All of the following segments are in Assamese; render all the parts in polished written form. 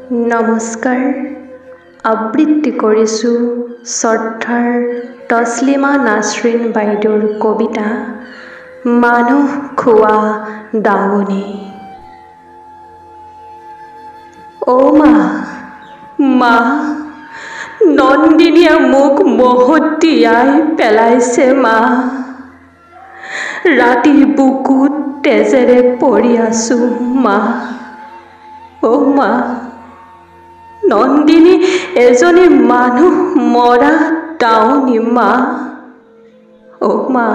নমস্কাৰ আবৃত্তি কৰিছোঁ শ্ৰদ্ধাৰ তছলিমা নাছৰিন বাইদেউৰ কবিতা মানুহ খোৱা দাৱনী। অ' মা নন্দিনীয়ে মোক মহতিয়াই পেলাইছে মা। ৰাতিৰ বুকুত তেজেৰে পৰি আছোঁ মা। অ' মা নন্দিনী এজনী মানুহ মৰা দাৱনী মা। অ' মা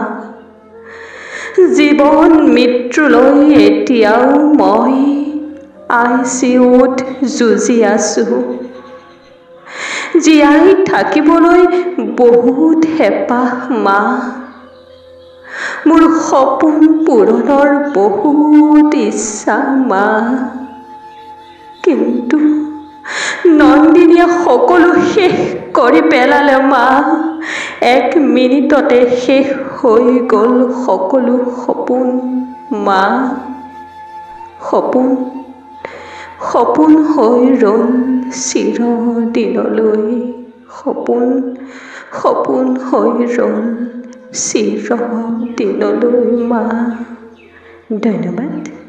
জীৱন মৃত্যুলৈ এতিয়াও মই ICUত যুঁজি আছোঁ। জীয়াই থাকিবলৈ বহুত হেঁপাহ মা। মোৰ সপোন পূৰণৰ বহুত ইচ্ছা মা। কিন্তু নন্দিনীয়ে সকলো শেষ কৰি পেলালে মা। 1 মিনিটতে শেষ হৈ গ'ল সকলো সপোন মা। সপোন হৈ ৰ'ল চিৰদিনলৈ। সপোন হৈ ৰ'ল চিৰদিনলৈ মা। ধন্যবাদ।